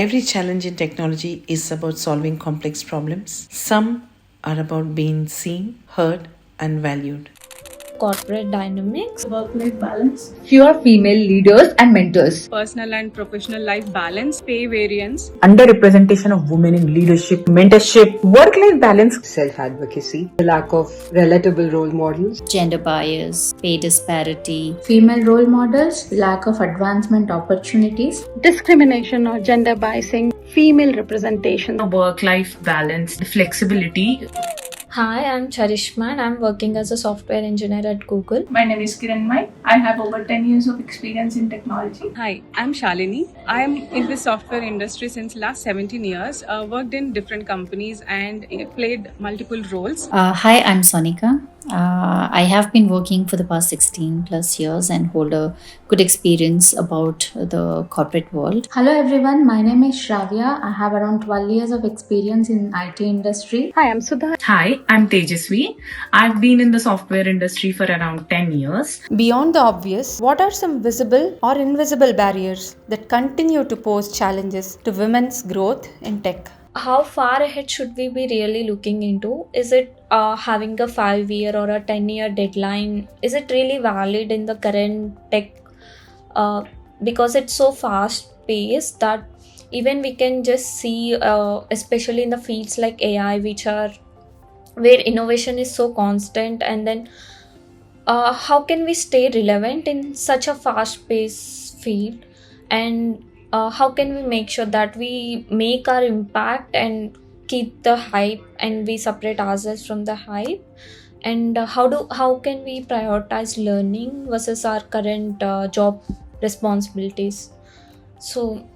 Every challenge in technology is about solving complex problems. Some are about being seen, heard, and valued. Corporate dynamics, work-life balance, fewer female leaders and mentors, personal and professional life balance, pay variance, underrepresentation of women in leadership, mentorship, work-life balance, self-advocacy, the lack of relatable role models, gender bias, pay disparity, female role models, lack of advancement opportunities, discrimination or gender biasing, female representation, work-life balance, flexibility. Hi, I'm Charishma and I'm working as a software engineer at Google. My name is Kiranmai. I have over 10 years of experience in technology. Hi, I'm Shalini. I'm in the software industry since last 17 years, worked in different companies and played multiple roles. Hi, I'm Sonika. I have been working for the past 16 plus years and hold a good experience about the corporate world. Hello everyone, my name is Shravya. I have around 12 years of experience in IT industry. Hi, I'm Sudha. Hi, I'm Tejasvi. I've been in the software industry for around 10 years. Beyond the obvious, what are some visible or invisible barriers that continue to pose challenges to women's growth in tech? How far ahead should we be really looking into? Is it having a 5-year or a 10-year deadline? Is it really valid in the current tech? Because it's so fast paced that even we can just see, especially in the fields like AI, which are where innovation is so constant, and then how can we stay relevant in such a fast paced field, and how can we make sure that we make our impact and keep the hype and we separate ourselves from the hype, and how can we prioritize learning versus our current job responsibilities? So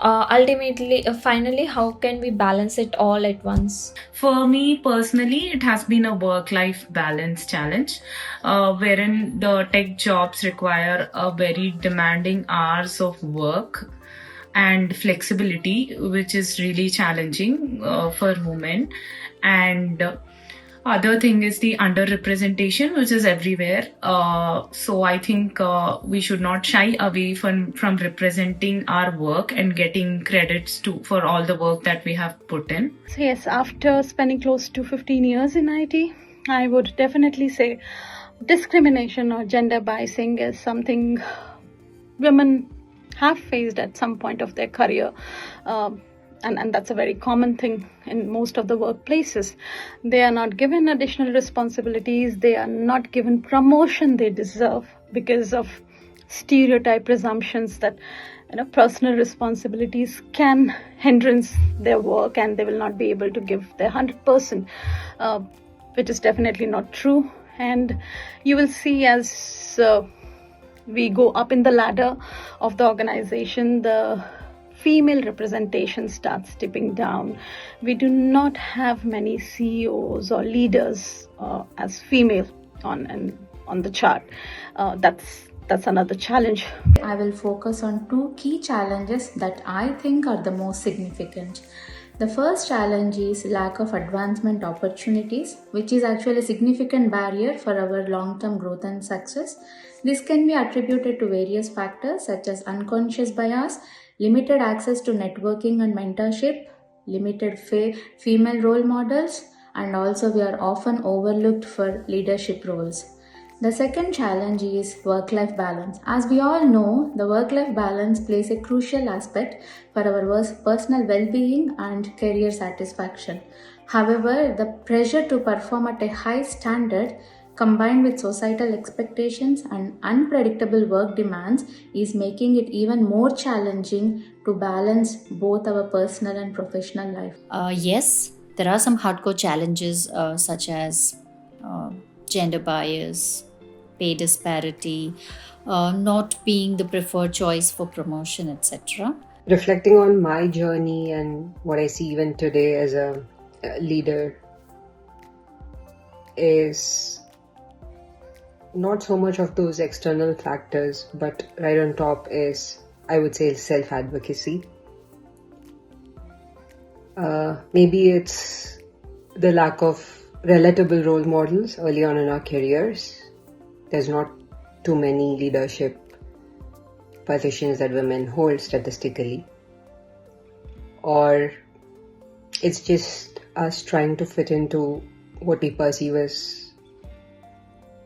ultimately, finally, how can we balance it all at once? For me personally, it has been a work-life balance challenge, wherein the tech jobs require a very demanding hours of work and flexibility, which is really challenging for women. And other thing is the underrepresentation, which is everywhere. So I think we should not shy away from representing our work and getting credits for all the work that we have put in. So yes, after spending close to 15 years in IT, I would definitely say discrimination or gender biasing is something women have faced at some point of their career. And that's a very common thing in most of the workplaces. They are not given additional responsibilities. They are not given promotion they deserve because of stereotype presumptions that personal responsibilities can hindrance their work and they will not be able to give their 100%, which is definitely not true. And you will see as we go up in the ladder of the organization, the female representation starts tipping down. We do not have many CEOs or leaders as female on the chart. That's another challenge. I will focus on 2 key challenges that I think are the most significant. The first challenge is lack of advancement opportunities, which is actually a significant barrier for our long-term growth and success. This can be attributed to various factors such as unconscious bias, limited access to networking and mentorship, limited female role models, and also we are often overlooked for leadership roles. The second challenge is work-life balance. As we all know, the work-life balance plays a crucial aspect for our personal well-being and career satisfaction. However, the pressure to perform at a high standard combined with societal expectations and unpredictable work demands is making it even more challenging to balance both our personal and professional life. Yes, there are some hardcore challenges such as gender bias, pay disparity, not being the preferred choice for promotion, etc. Reflecting on my journey and what I see even today as a leader is not so much of those external factors, but right on top is, I would say, self-advocacy. Maybe it's the lack of relatable role models early on in our careers. There's not too many leadership positions that women hold statistically. or it's just us trying to fit into what we perceive as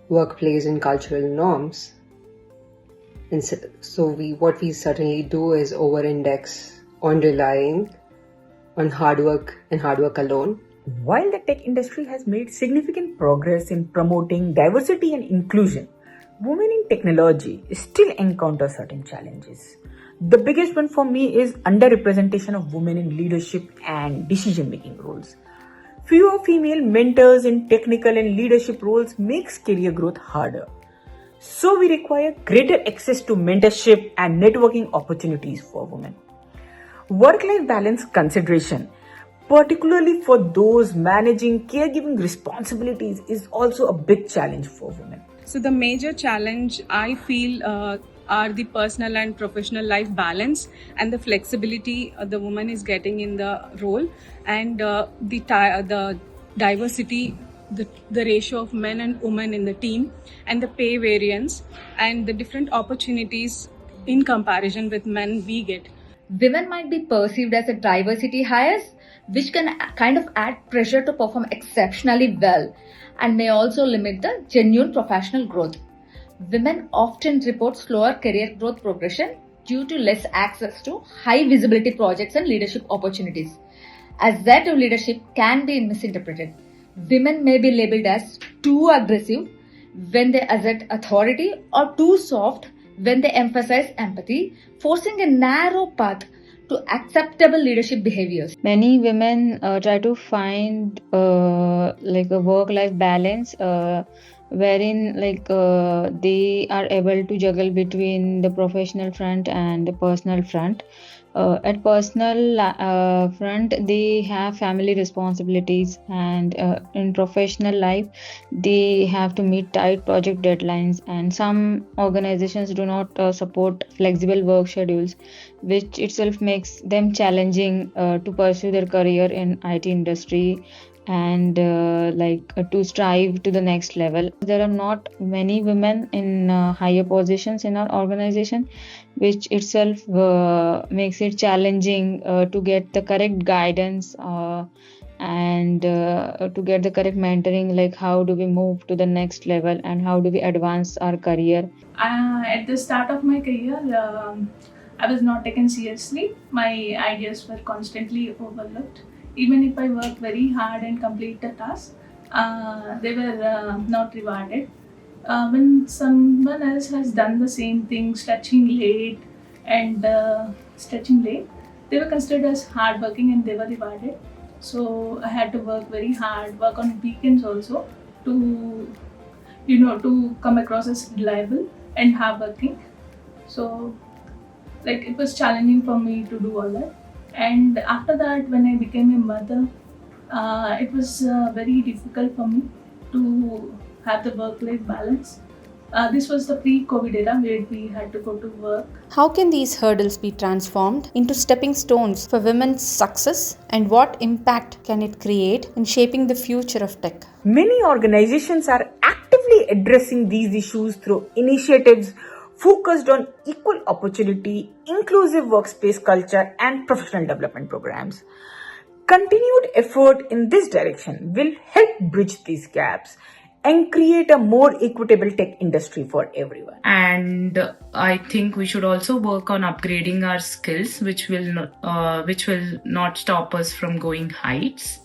workplace and cultural norms. And so what we certainly do is over-index on relying on hard work and hard work alone. While the tech industry has made significant progress in promoting diversity and inclusion, women in technology still encounter certain challenges. The biggest one for me is underrepresentation of women in leadership and decision-making roles. Fewer female mentors in technical and leadership roles makes career growth harder. So we require greater access to mentorship and networking opportunities for women. Work-life balance consideration, particularly for those managing caregiving responsibilities, is also a big challenge for women. So the major challenge I feel are the personal and professional life balance and the flexibility the woman is getting in the role, and the diversity, the ratio of men and women in the team, and the pay variance and the different opportunities in comparison with men we get. Women might be perceived as a diversity hires, which can kind of add pressure to perform exceptionally well and may also limit the genuine professional growth. Women often report slower career growth progression due to less access to high visibility projects and leadership opportunities. Assertive leadership can be misinterpreted. Women may be labeled as too aggressive when they assert authority or too soft when they emphasize empathy, forcing a narrow path to acceptable leadership behaviors. Many women try to find like a work-life balance wherein they are able to juggle between the professional front and the personal front. At personal front, they have family responsibilities, and in professional life, they have to meet tight project deadlines. And some organizations do not support flexible work schedules, which itself makes them challenging to pursue their career in IT industry and to strive to the next level. There are not many women in higher positions in our organization, which itself makes it challenging to get the correct guidance and to get the correct mentoring, like how do we move to the next level and how do we advance our career. At the start of my career, I was not taken seriously. My ideas were constantly overlooked. Even if I worked very hard and complete the task, they were not rewarded. When someone else has done the same thing, stretching late, they were considered as hardworking and they were rewarded. So I had to work very hard, work on weekends also to come across as reliable and hardworking. So it was challenging for me to do all that. And after that, when I became a mother, it was very difficult for me to have the work-life balance. This was the pre-COVID era where we had to go to work. How can these hurdles be transformed into stepping stones for women's success, and what impact can it create in shaping the future of tech? Many organizations are actively addressing these issues through initiatives focused on equal opportunity, inclusive workspace culture, and professional development programs. Continued effort in this direction will help bridge these gaps and create a more equitable tech industry for everyone. And I think we should also work on upgrading our skills, which will not stop us from going heights.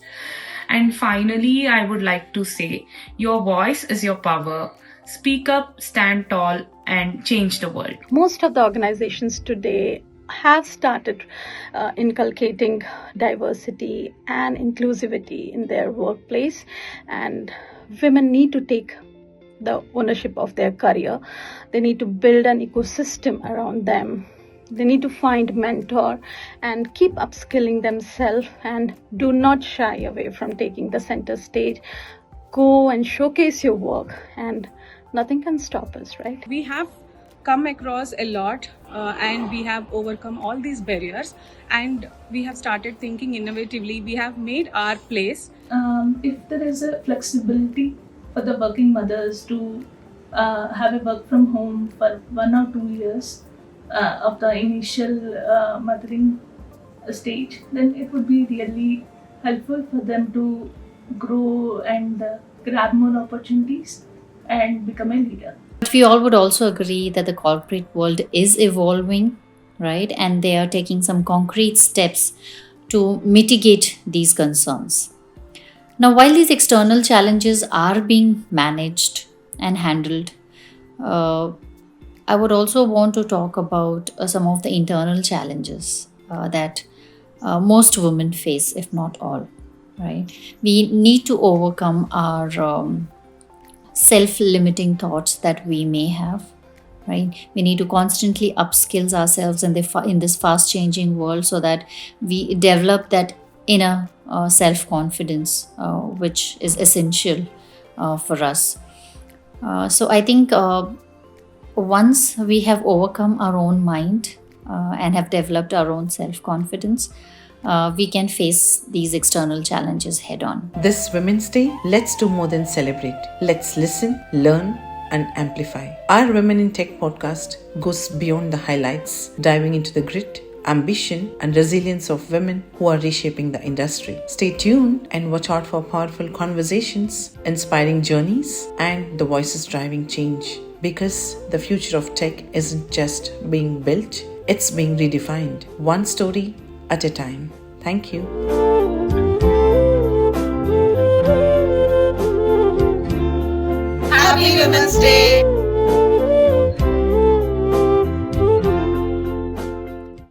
And finally, I would like to say, your voice is your power. Speak up, stand tall, and change the world. Most of the organizations today have started inculcating diversity and inclusivity in their workplace, and women need to take the ownership of their career. They need to build an ecosystem around them. They need to find mentor and keep upskilling themselves, and do not shy away from taking the center stage. Go and showcase your work, and nothing can stop us, right? We have come across a lot and we have overcome all these barriers, and we have started thinking innovatively. We have made our place. If there is a flexibility for the working mothers to have a work from home for 1 or 2 years of the initial mothering, stage, then it would be really helpful for them to grow and grab more opportunities and become a leader. But we all would also agree that the corporate world is evolving, right? And they are taking some concrete steps to mitigate these concerns. Now, while these external challenges are being managed and handled, I would also want to talk about some of the internal challenges that most women face, if not all, right? We need to overcome our self-limiting thoughts that we may have, right? We need to constantly upskill ourselves in this fast-changing world so that we develop that inner self-confidence, which is essential for us. So I think once we have overcome our own mind and have developed our own self-confidence, we can face these external challenges head on. This Women's Day, let's do more than celebrate. Let's listen, learn, and amplify. Our Women in Tech podcast goes beyond the highlights, diving into the grit, ambition, and resilience of women who are reshaping the industry. Stay tuned and watch out for powerful conversations, inspiring journeys, and the voices driving change. Because the future of tech isn't just being built, it's being redefined, one story at a time. Thank you. Happy Women's Day!